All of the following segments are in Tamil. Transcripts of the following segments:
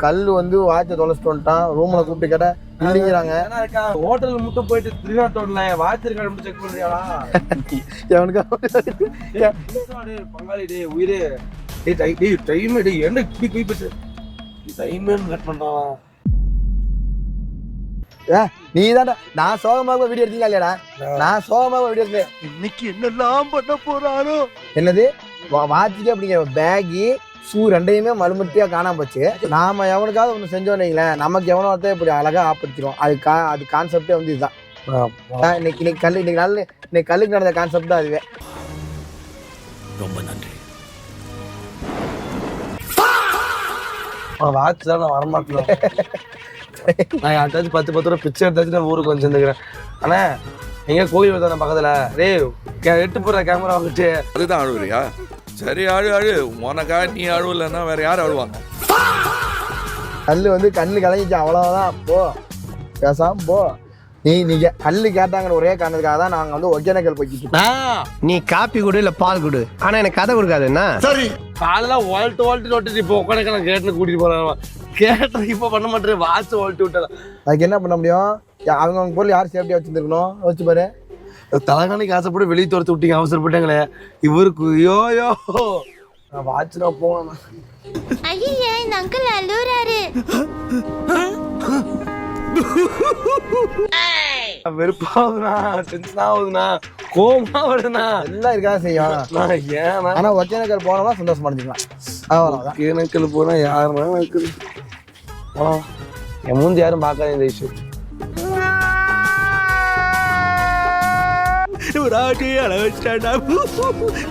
கல் வந்து வாட்சை தொலைச்சிட்டு வந்துட்டான். ரூம்ல கூப்பிட்டு கேட்டா இல்லைங்கிறாங்க. ஹோட்டல் மட்டும் போயிட்டு திருநாட்டோட வாட்ச் இருக்காடு மட்டும் செக் பண்றியாடா? எவனுக்கு பங்காளி டே உயிரே டைம் என்ன இப்படி போய் பேசு டைம் கட் பண்றான். நீ தான்டா. நான் சோகமாக வீடியோ எடுத்தீங்களா இல்லையாடா? நான் சோகமாக வீடியோ எடுத்தேன். இன்னைக்கு என்னெல்லாம் பண்ண போறானோ. என்னது வாட்சுக்கு அப்படிங்கிற பேகு ஷூ ரெண்டையுமே மறுமட்டியா காணாம போச்சு. நாம எவனுக்காவது ஒன்று செஞ்சோன்னு வைங்களேன், நமக்கு எவனோ ஒருத்தர் இப்படி அழகா ஆப்பிடிச்சிடும். அது கான்செப்டே வந்து இதுதான். இன்னைக்கு கல்லுக்கு நடந்த கான்செப்ட் தான் அதுவே. ரொம்ப நன்றி. வாட்ச் தான் நான் வரமாட்டேன். நான் யார்ட்டாச்சும் 10 ரூபா பிச்சை எடுத்தாச்சும் நான் ஊருக்கு வந்து சேர்ந்துக்கிறேன். ஆனா எங்க கோயில் வருதா பக்கத்துல எட்டு போடுற கேமரா வந்துட்டு அதுதான் அழுவுறியா? சரி அழு உனக்கா. நீ அழுவலைன்னா வேற யாரும் அழுவாங்க? கல்லு வந்து கண்ணு கலங்கிச்சு, அவ்வளவுதான். போ பேசாம போ. நீங்க கல்லு கேட்டாங்கிற ஒரே காரணத்துக்காக தான் நாங்க வந்து ஒகேனக்கல் போய்கிட்டு. நீ காப்பி கொடு இல்ல பால் கொடு, ஆனா எனக்கு கதை கொடுக்காது. என்ன சரி காலெல்லாம் வாழ்த்து நோட்டு இப்போ ஒகேனக்கல் கேட்டு கூட்டிட்டு போறான். கேட்ட இப்ப பண்ண மாட்டேன். வாட்ச் வாழ்த்து விட்டாலாம். அதுக்கு என்ன பண்ண முடியும்? அவங்க பொருள் யார் சேஃப்டியா வச்சிருந்துருக்கணும். வச்சு பாரு. தலைகாணிக்கு ஆசைப்பட்டு வெளியே துரத்து விட்டீங்க, அவசரப்பட்டாங்களே. இவருக்கு யோயோ நான் வாட்ச் தான் போவேன். ஐயா இந்த அங்கிள் அழுறாரு. வெறுப்பாகுதுண்ணா, டென்ஷன் ஆகுதுண்ணா, கோவமா வருதுண்ணா. எல்லாம் இருக்கா செய்யும். ஏன்னா ஆனா ஒகேனக்கல் போனோம்னா சந்தோஷமா இருந்துக்கலாம். அவ்வளவுதான். ஒகேனக்கல் போனா யாருன்னா இருக்குது. என் மூஞ்சி யாரும் பார்க்காத இந்த விஷயம். ஒரு ஆட்டி அளவச்சிட்டாடா,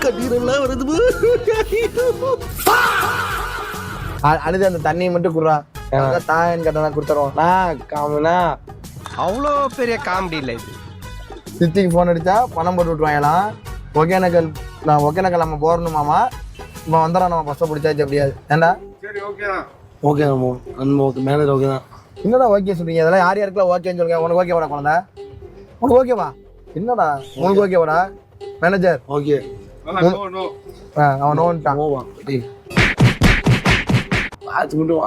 கண்ணீரெல்லாம் வருது. அழுது அந்த தண்ணியை மட்டும் குடுறா. தாயன் கட்டணா கொடுத்துருவோம். அவ்வளோ பெரிய காமெடி இல்லை இது. சித்திக்கு ஃபோன் அடிச்சா பணம் போட்டு விட்டுருவாங்களாம். ஒகேனக்கல் நம்ம போறணுமாமா. இப்போ வந்துடும், நம்ம பஸ்ஸை பிடிச்சாச்சு. அப்படியாது ஏண்டா? சரி ஓகே ஓகே மேனேஜர் ஓகே தான். என்னடா ஓகே சொல்றீங்க? அதெல்லாம் யாருக்கெல்லாம் ஓகேன்னு சொல்லுங்க. உனக்கு ஓகேவாடா குழந்தை? உனக்கு ஓகேவா? என்னடா உனக்கு ஓகேவாடா மேனேஜர்? ஓகே அவன் நோன்ட்டான்.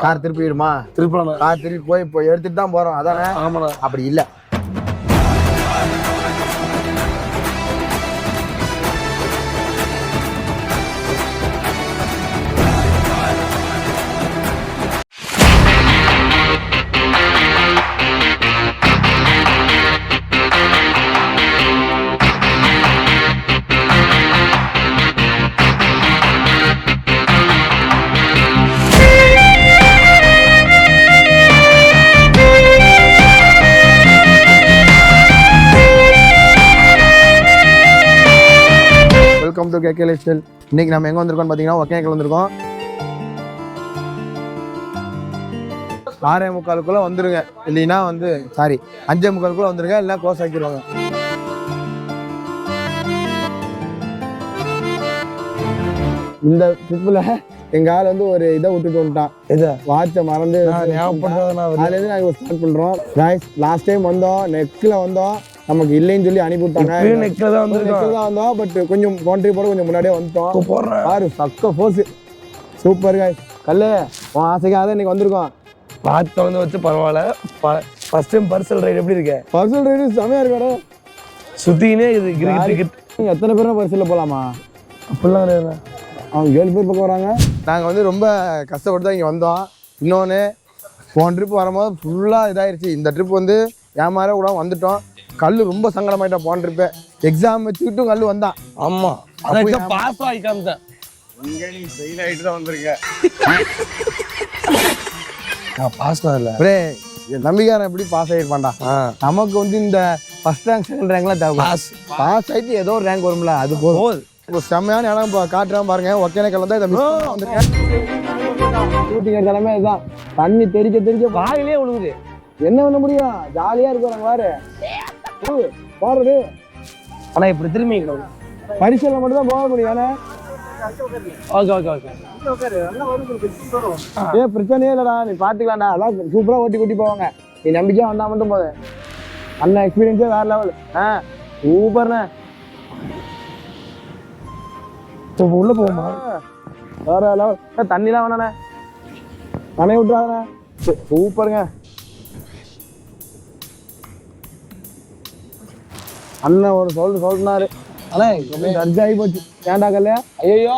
கார் திருப்பிடுமா? திருப்பி கார் திருப்பி போய் எடுத்துட்டு தான் போறோம். அதானே? ஆமாடா. அப்படி இல்லை. Welcome to KK lifestyle. இன்னைக்கு நம்ம எங்க வந்திருக்கோம்னு பாத்தீங்கன்னா ஒகேனக்கல் வந்திருக்கோம். 6:45 வந்துருங்க. இல்லைன்னா வந்து 5:45 வந்துருங்க. இல்லைன்னா க்ளோஸ் ஆக்கிடுவாங்க. இந்த ட்ரிப்பில் எங்கள் ஆள் வந்து ஒரு இதை விட்டுட்டு வந்துட்டான். வாட்சை மறந்து அதுலேருந்து நாங்கள் ஸ்டார்ட் பண்ணுறோம். லாஸ்ட் டைம் வந்தோம், நெக்கில் வந்தோம், நமக்கு இல்லைன்னு சொல்லி அனுப்பி விட்டாங்க. வந்தோம் பட் கொஞ்சம் கவுண்ட்ரி போட கொஞ்சம் முன்னாடியே வந்துட்டோம். பாரு சக்க ஃபோர்ஸ். சூப்பர் காய். கல்லு உன் ஆசைக்காக இன்னைக்கு வந்திருக்கோம். வாட்ச் திறந்து வச்சு பரவாயில்ல. ஃபர்ஸ்ட் டைம் பர்சல் ரைடு எப்படி இருக்கு? பர்சல் ரைடு செமையா இருக்காரு. சுத்தினே இது கிரிக்கெட். எத்தனை பேரும் பர்சல்ல போகலாமா? அப்படிலாம் கிடையாது. அவங்க 7 பேர் பக்கம் வராங்க. நாங்கள் வந்து ரொம்ப கஷ்டப்பட்டு தான் இங்கே வந்தோம். இன்னொன்று போன ட்ரிப் வரும்போது ஃபுல்லாக இதாகிடுச்சு. இந்த ட்ரிப் வந்து ஏமாற கூட வந்துட்டோம். கல் ரொம்ப சங்கடமாயிட்டான். போன ட்ரிப்பு எக்ஸாம் வச்சுக்கிட்டும் கல் வந்தான். ஆமாம், பாஸ் ஆகி காமிச்சேன். நீ ஃபெயில் ஆகிட்டு தான் வந்திருக்க. பாஸ் தான் இல்லை. நம்பிக்காரன் எப்படி பாஸ் ஆகிருப்பான்டா. நமக்கு வந்து இந்த ஃபர்ஸ்ட் ரேங்க் செகண்ட் ரேங்க்லாம் தேவை. பாஸ் ஆகிட்டு ஏதோ ஒரு ரேங்க் வரும்ல, அது போதும். செம்மையான இடம் காட்டுறான் பாருங்க. ஒகேனக்கல் தான் இதை மிஸ் வந்துருக்கேன். ஷூட்டிங் எடுத்தாலுமே இதுதான். தண்ணி தெரிக்க வாயிலே விழுகுது. என்ன பண்ண முடியும்? ஜாலியா இருக்கிறாங்க பாரு. பாரு ஆனா இப்படி திரும்பி பரிசல்ல மட்டும் தான் போக முடியும். ஏன்னா பிரச்சனையே இல்லடா, நீ பாத்துக்கலாம்டா. அதான் சூப்பரா ஓட்டி போவாங்க. நீ நம்பிக்கையா வந்தா மட்டும் போதும். அண்ணா எக்ஸ்பீரியன்ஸே வேற லெவல். சூப்பர்ண்ணே. உள்ள போகுமா? வேற லெவல். தண்ணிலாம் வேணாண்ணே. அணைய விட்டுறாங்க. சூப்பருங்க. அண்ணன் ஒரு சொல்றாரு. அண்ணா அர்ஜி ஆகி போச்சு. ஏன்டா கல்லையா? ஐயோ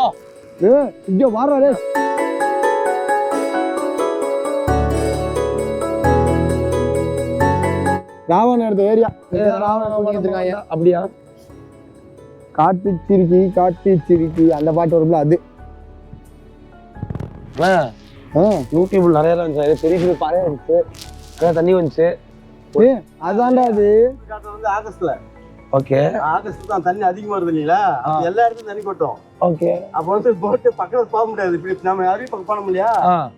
இங்கே மாறுவாரு. ராவணன் எடுத்த ஏரியா. ராவணன் அப்படியா? காட்டு சிரிக்கி அந்த பாட்டு வரும்ல அது. யூடியூப்ல நிறைய இருந்துச்சு, பெரிய பெரிய பாறையா இருந்துச்சு, தண்ணி வந்துச்சு. அதான்டா அது. ஆகஸ்ட்ல ஓகே, ஆகஸ்ட் தான் தண்ணி அதிகமா வருது இல்லைங்களா? எல்லா இடத்துலயும் தண்ணி கொட்டும். ஓகே. அப்ப வந்து போட்டு பக்கத்துல போக முடியாது. இப்படி நம்ம அருவி பக்கம் போனோம் இல்லையா,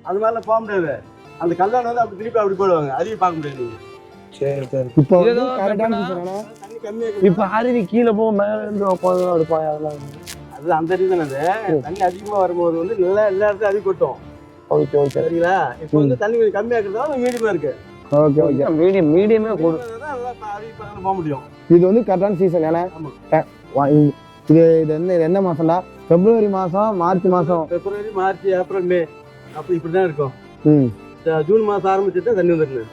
அது மாதிரிலாம் போக முடியாது. அந்த கல்லான வந்து அப்படி திருப்பி அப்படி போடுவாங்க, அருவி பார்க்க முடியாது நீங்க. சரி சரி. இப்போ தண்ணி கம்மியா இப்ப அருவி கீழே போக மேல இருந்து உட்காந்து எடுப்பாங்க. அதெல்லாம் அது அந்த ரீசன். அது தண்ணி அதிகமா வரும்போது வந்து நல்லா எல்லா இடத்துலயும் அருவி கொட்டும். Okay okay. சரிங்களா? இப்போ வந்து தண்ணி கொஞ்சம் கம்மியா இருக்கிறதால மீடியமா இருக்கு. Okay okay. மீடியமே போடும். அருவி பக்கம் போக முடியும். இது வந்து கரெக்டான சீசன். ஏன்னா இது என்ன மாசம்டா? பிப்ரவரி மாசம், மார்ச் மாசம். பிப்ரவரி, மார்ச், ஏப்ரல், மே அப்படி இப்படிதான் இருக்கும். ஜூன் மாசம் ஆரம்பிச்சுட்டு தண்ணி வந்துருக்கு.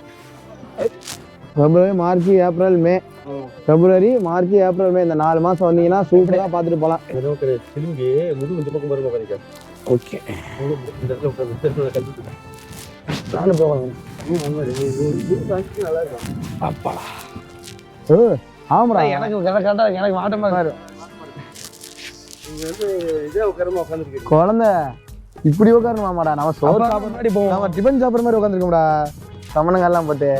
பிப்ரவரி, மார்ச், ஏப்ரல், மே. பிப்ரவரி, மார்ச், ஏப்ரல், மே இந்த 4 மாசம் வந்தீங்கன்னா சூப்பரா பாத்துட்டு போலாம். திரும்பி முது கொஞ்சம் பக்கம் வருமா கிடைக்கும். ஓகே. நானும் போகணும். நல்லா இருக்கும். அப்பா ஆமாடா. எனக்கு கரெக்டா எனக்கு மாட்டமா இருக்கும். நீங்க வந்து இதே உட்காரமா உட்காந்துருக்கீங்க. குழந்தை இப்படி உட்காரணுமாடா? நம்ம சோறு சாப்பிட்ற மாதிரி போவோம். நம்ம டிஃபன் சாப்பிட்ற மாதிரி உட்காந்துருக்கோம்டா. சமணங்கள்லாம் போட்டு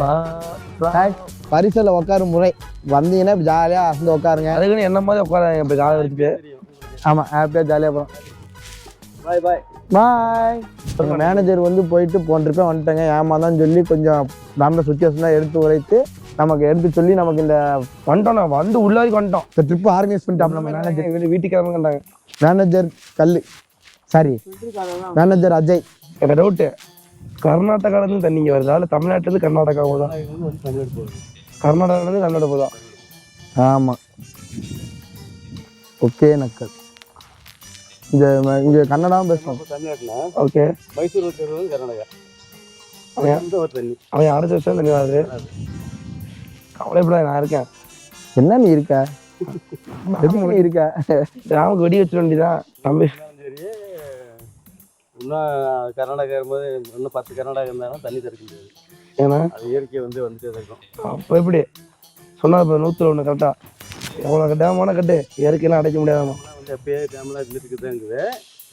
பரிசல்ல உட்காரும் முறை வந்தீங்கன்னா ஜாலியா அசந்து உட்காருங்க. அதுக்குன்னு என்ன மாதிரி உட்காராங்க இப்ப காலை வச்சுட்டு. ஆமா, ஹாப்பியா ஜாலியா போறோம். பாய் பாய் பாய். மேனேஜர் வந்து போயிட்டு போன ட்ரிப்பே வந்துட்டாங்க. ஏமாதான் சொல்லி கொஞ்சம் நம்ம சுச்சுவேஷன் தான் எடுத்து உரைத்து நமக்கு எடுத்து சொல்லி நமக்கு இந்த வந்துட்டோம். நான் வந்து உள்ள வரைக்கும் வந்துட்டோம். இந்த ட்ரிப்பு ஆர்கனைஸ் பண்ணிட்டோம். நம்ம மேனேஜர் வீட்டுக்கு கிளம்புறாங்க. மேனேஜர் கல்லு, சாரி மேனேஜர் அஜய். எனக்கு டவுட்டு, கர்நாடகால இருந்து தண்ணி இங்க வருதா இல்ல தமிழ்நாட்டுல இருந்து கர்நாடகா போதா? கர்நாடகால இருந்து தமிழ்நாடு போதா? ஆமா. ஓகே நக்கல். இங்க கன்னடாவும் பேசுவோம். தமிழ்நாட்டுல ஓகே. மைசூர் இருக்கிறது கர்நாடகா. தண்ணி அவன் அடுத்த வருஷம் தண்ணி வருது. கவலைப்பட நான் இருக்கேன். என்ன நீ இருக்க? எதுக்கு நீ இருக்க? ராமுக்கு வெடி வச்சிட வேண்டியதான் தம்பி. சரி, இன்னும் கர்நாடகா இருக்கும்போது இன்னும் 10 கர்நாடகா இருந்தாலும் தண்ணி திறக்க முடியாது. ஏன்னா அது இயற்கை வந்துட்டே இருக்கும். அப்போ எப்படி சொன்னா இப்போ 101 கரெக்டா? எவ்வளோ டேமான கட்டு இயற்கையெல்லாம் அடைக்க முடியாதாமா? வந்து எப்பயே டேம்லாம் இருந்துட்டு தான் இருக்குது.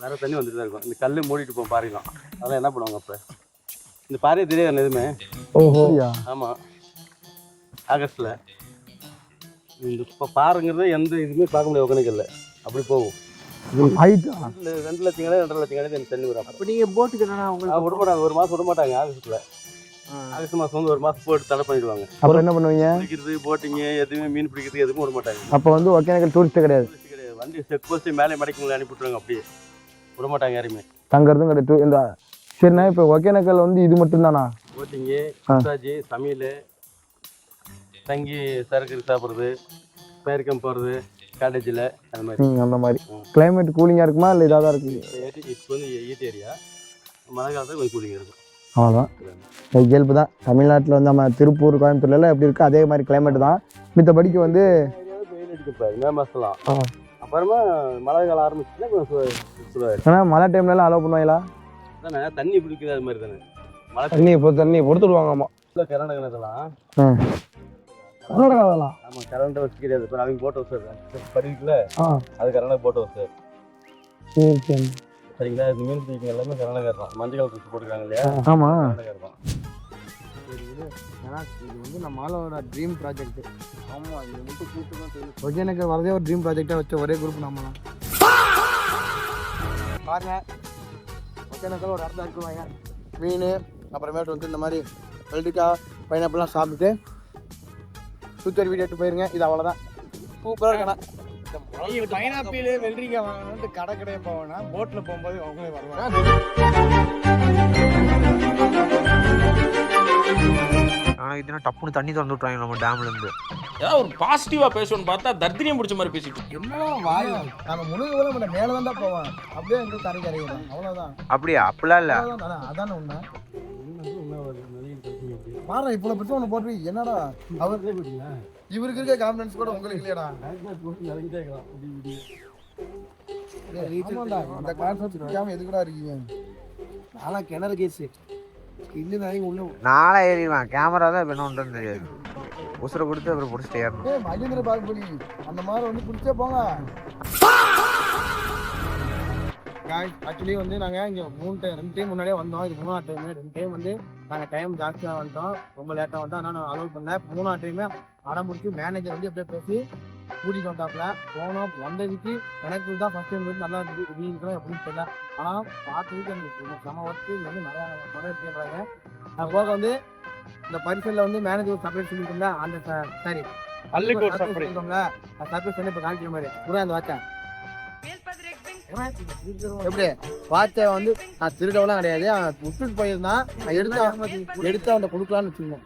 வேற தண்ணி வந்துட்டு தான் இருக்கும். இந்த கல் மூடிட்டு போகும் பாறைலாம். அதெல்லாம் என்ன பண்ணுவாங்க அப்போ? இந்த பாறையை தெரியாது எதுவுமே. ஓஹோ. ஆமாம், ஆகஸ்ட்ல இந்த இப்போ பாருங்கிறத எந்த இதுவுமே பார்க்க முடியாது. ஒகேனக்கல்ல அப்படி போகும். 2 லட்சம் கடை 2.5 லட்சம் கடை தண்ணி வரும். அப்போ நீங்கள் போட்டுக்கு விட மாட்டாங்க. 1 மாதம் விட மாட்டாங்க. ஆகஸ்ட் மாதம் வந்து 1 மாதம் போட்டு தடை பண்ணிடுவாங்க. அப்புறம் என்ன பண்ணுவீங்க? பிடிக்கிறது, போட்டிங்கு, எதுவுமே மீன் பிடிக்கிறது எதுவும் விட மாட்டாங்க. அப்போ வந்து ஒகேனக்கல் டூரிஸ்ட் கிடையாது. வண்டி செக் போஸ்ட் மேலே மடக்கி அனுப்பிவிட்ருவாங்க. அப்படியே விட மாட்டாங்க யாருமே. தங்கறதும் கிடையாது. இந்த சரிண்ணா, இப்போ ஒகேனக்கல் வந்து இது மட்டும் தானா? போட்டிங்கு, மசாஜ், சமையல், தங்கி சரக்கு சாப்பிட்றது, பேருக்கம் போகிறது, காலேஜில் அந்த மாதிரி. அந்த மாதிரி கிளைமேட் கூலிங்காக இருக்குமா இல்லை இதாக தான் இருக்குது? இப்போ வந்து ஹீட் ஏரியா, மழை காலத்தில் கொஞ்சம் கூலிங்காக இருக்கும். அவ்வளோதான், இயல்பு தான். தமிழ்நாட்டில் வந்து நம்ம திருப்பூர், கோயம்புத்தூர்லாம் எப்படி இருக்குது அதே மாதிரி கிளைமேட் தான். மித்தபடிக்கு வந்து வெயில் அடிக்கும் மே மாதம்லாம். அப்புறமா மழை காலம் ஆரம்பிச்சுன்னா கொஞ்சம் சூடாக. ஆனால் மழை டைம்லலாம் அலோவ் பண்ணுவாங்களா? தானே தண்ணி பிடிக்குது அது மாதிரி தானே. மழை தண்ணி இப்போ தண்ணி கொடுத்துடுவாங்கம்மா. கர்நாடகா இதெல்லாம். கர்நாடகா அதெல்லாம். ஆமாம், கரண்ட் வச்சு கிடையாது. இப்போ அவங்க போட்டு வச்சு படிக்கல, அது கர்நாடகா போட்டு வச்சு. சரி சரி, சரிங்களா? இது மீன் பிடிக்கும் எல்லாமே கர்நாடகா இருக்கும். மஞ்சள் கலர் ட்ரெஸ் போட்டுருக்காங்க இல்லையா? ஆமாம், கர்நாடகா இருக்கும். ஏன்னா இது வந்து நம்மளோட ட்ரீம் ப்ராஜெக்ட். ஆமாம், இது மட்டும் கூட்டு தான் தெரியும். ஒகேனக்கல் வரதே ஒரு ட்ரீம் ப்ராஜெக்டாக வச்ச ஒரே குரூப் நம்மளாம். பாருங்க, ஒகேனக்கல் ஒரு இடத்துல இருக்குவாங்க. மீன் அப்புறமேட்டு வந்து இந்த மாதிரி வெள்ளரிக்காய், பைனாப்பிள்லாம் சாப்பிட்டுட்டு சூத்தர் வீடியோ எடுத்து போயிருங்க. இது அவ்வளோதான், சூப்பராக இருக்கேண்ணா. பைனாப்பிள் வெள்ளரிக்காய் வாங்கணும்னு கடை போவேன்னா போட்டில் போகும்போது அவங்களே வருவாங்க. ஆனால் இதுனா டப்புன்னு தண்ணி திறந்து விட்ருவாங்க நம்ம டேம்லேருந்து. ஏதாவது ஒரு பாசிட்டிவா பேசணும்னு பார்த்தா தர்தினியம் பிடிச்ச மாதிரி பேசிட்டு என்னடா வாய் நம்ம முழுக கூட நம்ம மேலே தான்டா போவோம் அப்படியே எங்க கரை கரையிடும் அவ்வளோதான். அப்படியா? அப்படிலாம் இல்ல. அதானே உண்மை. மாறா இவ்வளோ பிரச்சனை ஒன்று போட்டு என்னடா அவர் இவருக்கு இருக்க கான்ஃபிடன்ஸ் கூட உங்களுக்கு இல்லையடா. ஆமாண்டா, இந்த கான்ஃபிடன்ஸ் இருக்காம எதுக்குடா இருக்கீங்க? நாளா கிணறு கேஸு இல்லைனாங்க உள்ள நாளா ஏறிடுவேன். கேமரா தான் இப்போ என்ன ஒன்றும் தெரியாது. உசுரை கொடுத்து அப்புறம் பிடிச்சிட்டு ஏறணும். மகேந்திர பாகுபலி அந்த மாதிரி வந்து பிடிச்சே போங்க. ஆக்சுவலி வந்து நாங்கள் இங்கே 2 டைம் முன்னாடியே வந்தோம். இது 3ஆவது டைம். 2 டைம் வந்து நாங்கள் டைம் ஜாஸ்தியாக வந்துட்டோம், ரொம்ப லேட்டாக வந்தோம். ஆனால் நான் அலோவ் பண்ணேன். 3ஆவது டைமே அடம் முடிச்சு மேனேஜர் வந்து எப்படியே பேசி கூட்டிகிட்டு வந்தாப்புல. போனோம், வந்ததுக்கு எனக்கு தான் ஃபஸ்ட் டைம் வந்து நல்லா இருந்துச்சு. இப்படி இருக்கிறோம் எப்படின்னு தெரியல. ஆனால் பார்த்துக்கிட்டு எனக்கு செம ஒர்க்கு இங்கே வந்து நிறையா படம் எடுத்துக்கிறாங்க. அது போக வந்து இந்த பரிசலில் வந்து மேனேஜர் சர்ப்ரைஸ் சொல்லியிருந்தோம்ல, அந்த சாரி சர்ப்ரைஸ் சொல்லிட்டோம்ல, அந்த சர்ப்ரைஸ் வந்து இப்போ காமிக்கிற மாதிரி கூட அந்த வாட்சை எப்படி வாட்சை வந்து நான் திருடவெல்லாம் கிடையாது, விட்டுட்டு போயிருந்தான். நான் எடுத்து அவன் கொடுக்கலான்னு வச்சுருந்தேன்.